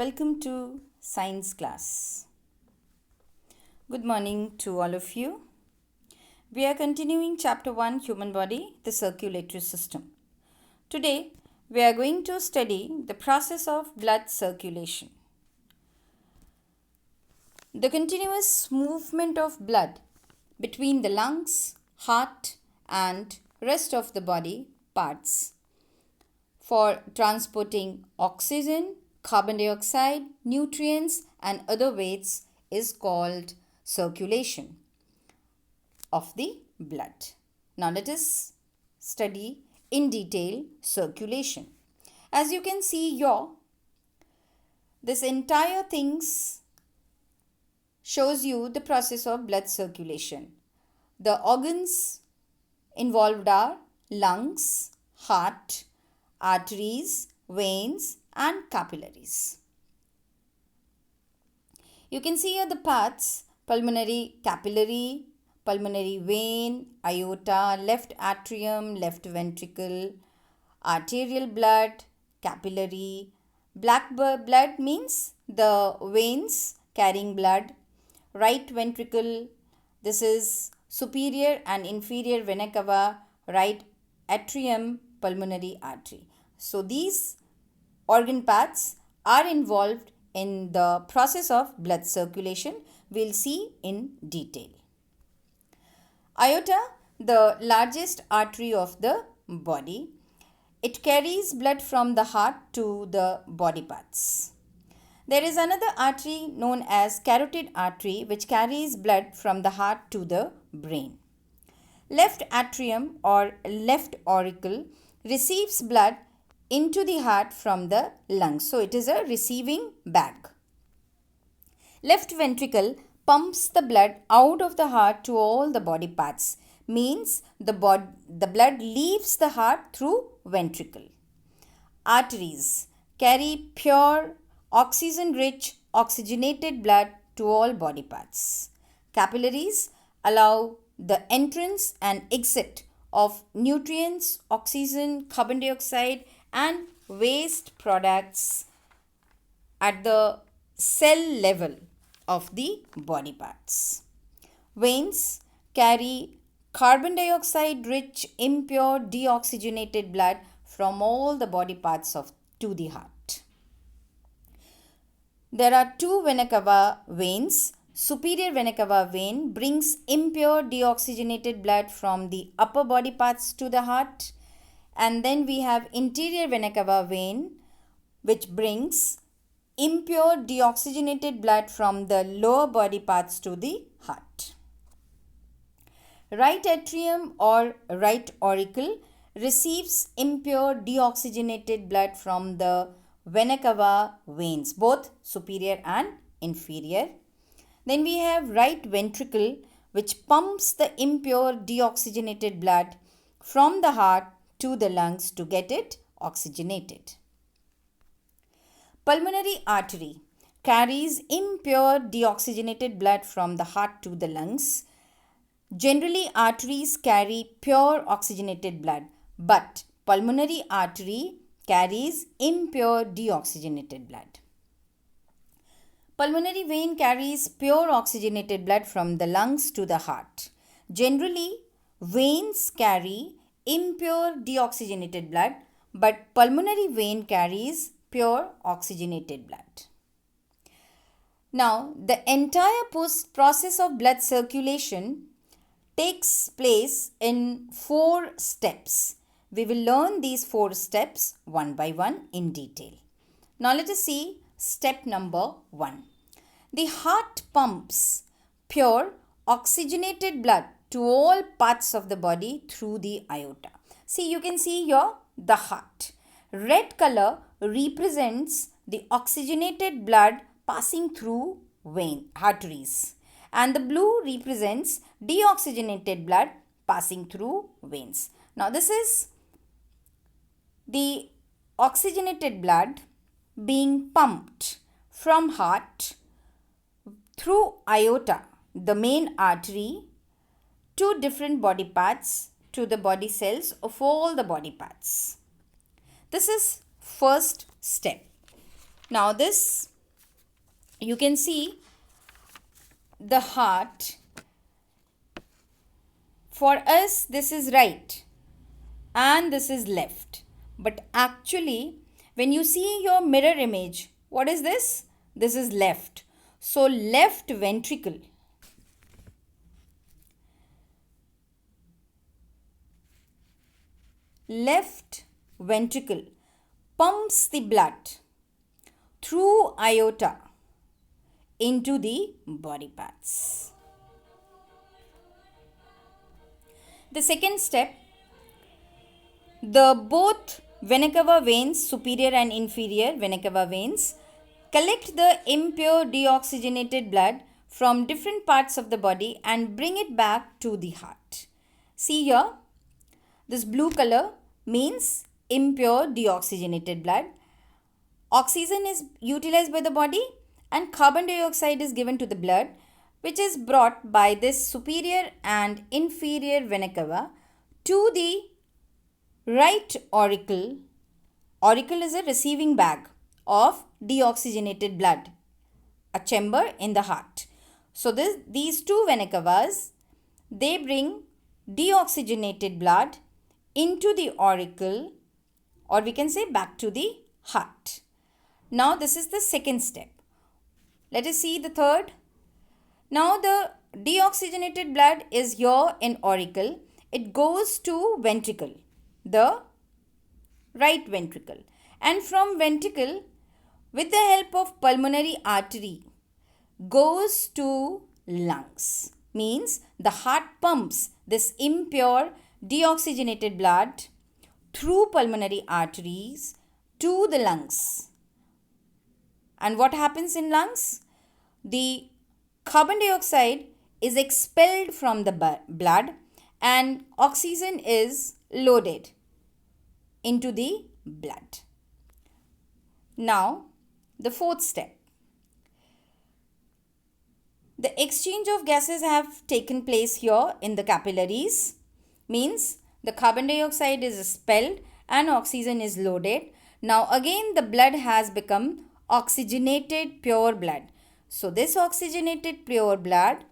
Welcome to science class. Good morning to all of you. We are continuing chapter 1, human body, the circulatory system. Today we are going to study the process of blood circulation. The continuous movement of blood between the lungs, heart and rest of the body parts for transporting oxygen, carbon dioxide, nutrients and other weights is called circulation of the blood. Now let us study in detail circulation. As you can see here, this entire things shows you the process of blood circulation. The organs involved are lungs, heart, arteries, veins and capillaries. You can see here the parts: pulmonary capillary, pulmonary vein, aorta, left atrium, left ventricle, arterial blood, capillary. Black blood means the veins carrying blood. Right ventricle, this is superior and inferior vena cava, right atrium, pulmonary artery. So these organ parts are involved in the process of blood circulation. We'll see in detail. Aorta, the largest artery of the body. It carries blood from the heart to the body parts. There is another artery known as carotid artery which carries blood from the heart to the brain. Left atrium or left auricle receives blood into the heart from the lungs. So it is a receiving bag. Left ventricle pumps the blood out of the heart to all the body parts. Means the blood leaves the heart through ventricle. Arteries carry pure oxygen-rich oxygenated blood to all body parts. Capillaries allow the entrance and exit of nutrients, oxygen, carbon dioxide and waste products at the cell level of the body parts. Veins carry carbon dioxide rich impure deoxygenated blood from all the body parts to the heart. There are two vena cava veins. Superior vena cava vein brings impure deoxygenated blood from the upper body parts to the heart. And then we have inferior vena cava vein which brings impure deoxygenated blood from the lower body parts to the heart. Right atrium or right auricle receives impure deoxygenated blood from the vena cava veins, both superior and inferior. Then we have right ventricle which pumps the impure deoxygenated blood from the heart to the lungs to get it oxygenated. Pulmonary artery carries impure deoxygenated blood from the heart to the lungs. Generally, arteries carry pure oxygenated blood, but pulmonary artery carries impure deoxygenated blood. Pulmonary vein carries pure oxygenated blood from the lungs to the heart. Generally, veins carry impure deoxygenated blood, but pulmonary vein carries pure oxygenated blood. Now, the entire process of blood circulation takes place in 4 steps. We will learn these 4 steps one by one in detail. Now, let us see step number 1. The heart pumps pure oxygenated blood to all parts of the body through the aorta. See, you can see here the heart. Red color represents the oxygenated blood passing through arteries, and the blue represents deoxygenated blood passing through veins. Now this is the oxygenated blood being pumped from heart through aorta, the main artery, to different body parts, to the body cells of all the body parts. This is first step. Now this you can see the heart. For us, this is right and this is left. But actually, when you see your mirror image, what is this? This is left. So, left ventricle. Left ventricle pumps the blood through aorta into the body parts. The second step, the both vena cava veins, superior and inferior vena cava veins, collect the impure deoxygenated blood from different parts of the body and bring it back to the heart. See here, this blue color means impure deoxygenated blood. Oxygen is utilized by the body and carbon dioxide is given to the blood, which is brought by this superior and inferior vena cava to the right auricle. Auricle is a receiving bag of deoxygenated blood, a chamber in the heart. So these two vena cavas, they bring deoxygenated blood into the auricle, or we can say back to the heart. Now this is the second step. Let us see the third. Now the deoxygenated blood is here in auricle. It goes to ventricle, the right ventricle. And from ventricle, with the help of pulmonary artery, goes to lungs. Means the heart pumps this impure deoxygenated blood through pulmonary arteries to the lungs. And what happens in lungs? The carbon dioxide is expelled from the blood and oxygen is loaded into the blood. Now, the fourth step. The exchange of gases have taken place here in the capillaries. Means the carbon dioxide is expelled and oxygen is loaded. Now again the blood has become oxygenated pure blood. So this oxygenated pure blood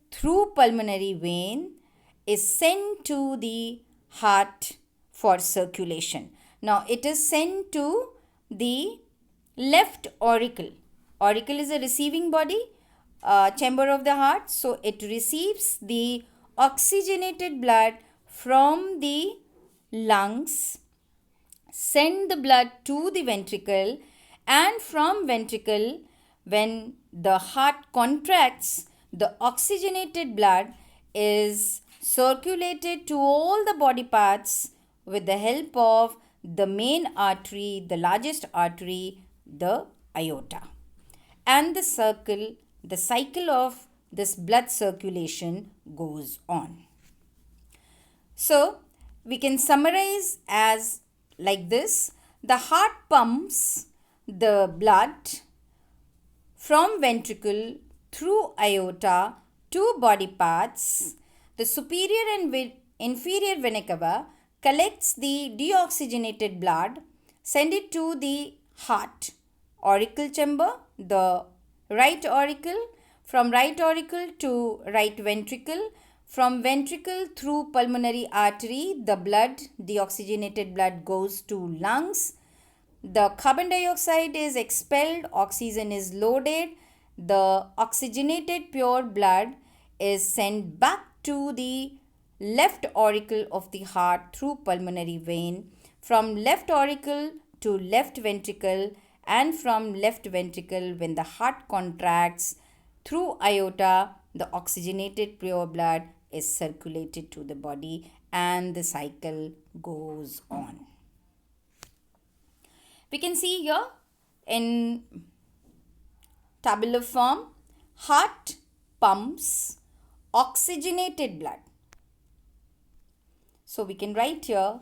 through pulmonary vein is sent to the heart for circulation. Now it is sent to the left auricle. Auricle is a receiving body, chamber of the heart. So it receives the oxygenated blood from the lungs, send the blood to the ventricle, and from ventricle, when the heart contracts, the oxygenated blood is circulated to all the body parts with the help of the main artery, the largest artery, the aorta. And the cycle of this blood circulation goes on. So, we can summarize as like this. The heart pumps the blood from ventricle through aorta to body parts. The superior and inferior vena cava collects the deoxygenated blood, send it to the heart, auricle chamber, the right auricle, from right auricle to right ventricle, from ventricle through pulmonary artery, the blood, deoxygenated blood goes to lungs. The carbon dioxide is expelled, oxygen is loaded. The oxygenated pure blood is sent back to the left auricle of the heart through pulmonary vein, from left auricle to left ventricle, and from left ventricle, when the heart contracts through aorta, the oxygenated pure blood is circulated to the body and the cycle goes on. We can see here in tabular form, heart pumps oxygenated blood. So we can write here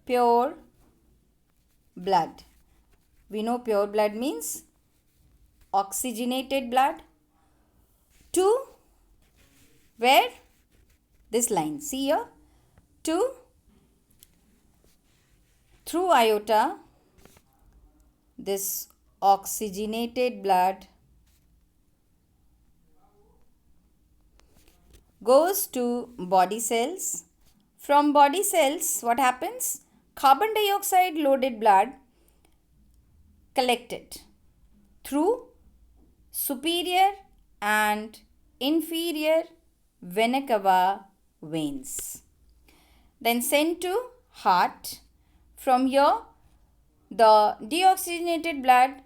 pure blood. We know pure blood means oxygenated blood to where? This line. See here. To through aorta this oxygenated blood goes to body cells. From body cells, what happens? Carbon dioxide loaded blood collected through superior and inferior vena cava veins. Then sent to heart. From here, the deoxygenated blood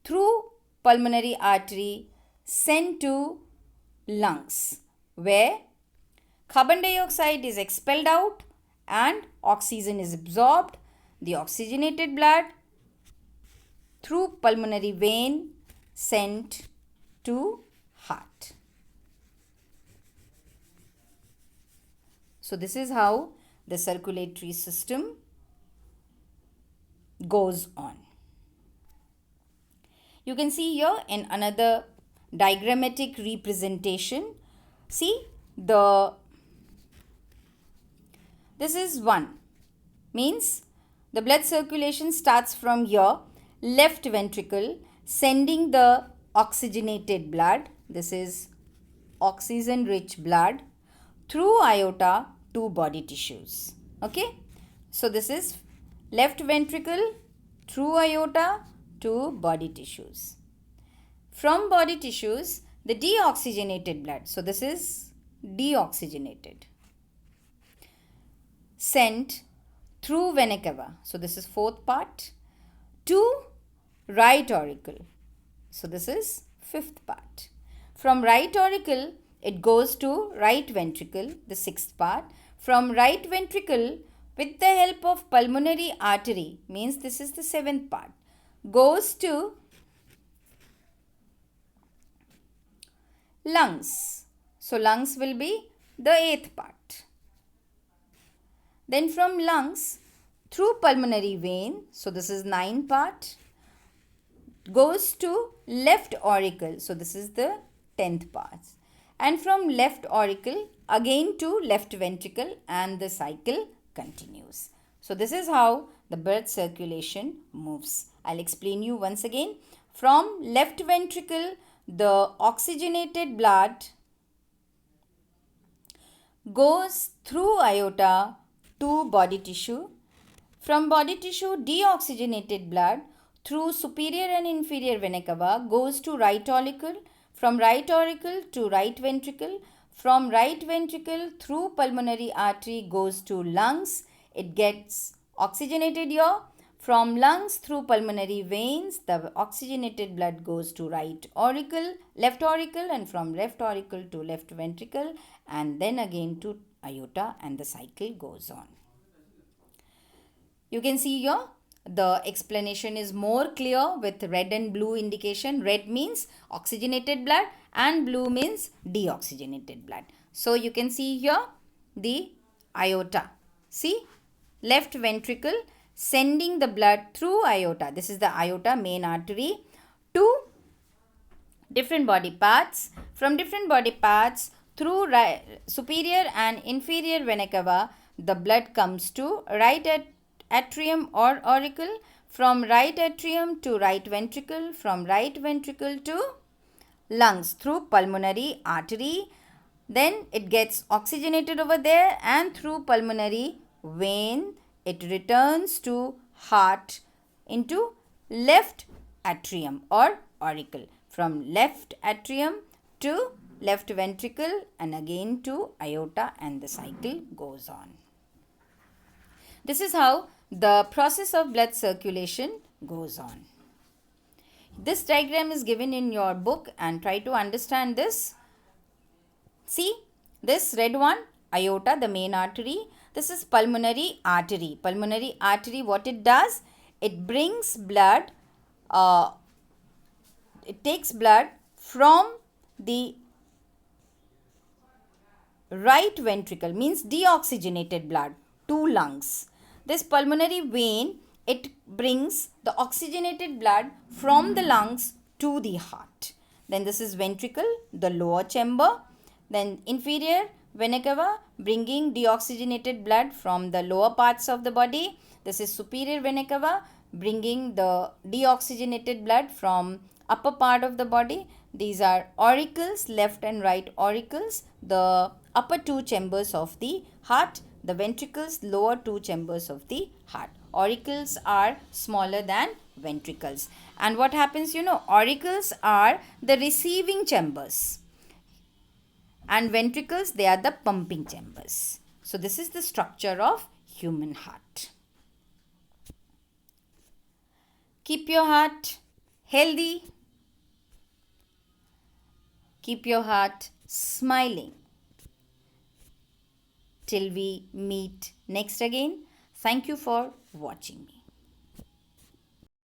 through pulmonary artery sent to lungs, where carbon dioxide is expelled out and oxygen is absorbed. The oxygenated blood through pulmonary vein sent to heart. So this is how the circulatory system goes on. You can see here in another diagrammatic representation. See, this is 1. Means the blood circulation starts from here, left ventricle, sending the oxygenated blood. This is oxygen rich blood through aorta to body tissues. Okay. So this is left ventricle through aorta to body tissues. From body tissues, the deoxygenated blood. So this is deoxygenated. Sent through vena cava. So this is 4th part. To right auricle. So this is 5th part. From right auricle, it goes to right ventricle, the 6th part. From right ventricle, with the help of pulmonary artery, means this is the 7th part, goes to lungs. So lungs will be the 8th part. Then from lungs, through pulmonary vein, so this is 9th part, goes to left auricle. So this is the 10th part. And from left auricle, again to left ventricle, and the cycle continues. So this is how the blood circulation moves. I'll explain you once again. From left ventricle, the oxygenated blood goes through aorta to body tissue. From body tissue, deoxygenated blood through superior and inferior vena cava goes to right auricle. From right auricle to right ventricle. From right ventricle through pulmonary artery goes to lungs. It gets oxygenated here. From lungs through pulmonary veins, the oxygenated blood goes to right auricle, left auricle, and from left auricle to left ventricle, and then again to aorta, and the cycle goes on. You can see here the explanation is more clear with red and blue indication. Red means oxygenated blood and blue means deoxygenated blood. So you can see here the aorta. See, left ventricle sending the blood through aorta. This is the aorta, main artery, to different body parts. From different body parts through superior and inferior vena cava, the blood comes to right atrium or auricle. From right atrium to right ventricle. From right ventricle to lungs through pulmonary artery. Then it gets oxygenated over there, and through pulmonary vein it returns to heart into left atrium or auricle. From left atrium to left ventricle and again to aorta, and the cycle goes on. This is how the process of blood circulation goes on. This diagram is given in your book and try to understand this. See, this red one, aorta, the main artery. This is pulmonary artery. Pulmonary artery, what it does? It brings blood, it takes blood from the right ventricle, means deoxygenated blood, to lungs. This pulmonary vein, it brings the oxygenated blood from the lungs to the heart. Then this is ventricle, the lower chamber. Then inferior vena cava, bringing deoxygenated blood from the lower parts of the body. This is superior vena cava, bringing the deoxygenated blood from upper part of the body. These are auricles, left and right auricles, the upper two chambers of the heart, the ventricles, lower two chambers of the heart. Auricles are smaller than ventricles. And what happens, auricles are the receiving chambers, and ventricles, they are the pumping chambers. So this is the structure of human heart. Keep your heart healthy. Keep your heart smiling. Till we meet next again. Thank you for watching me.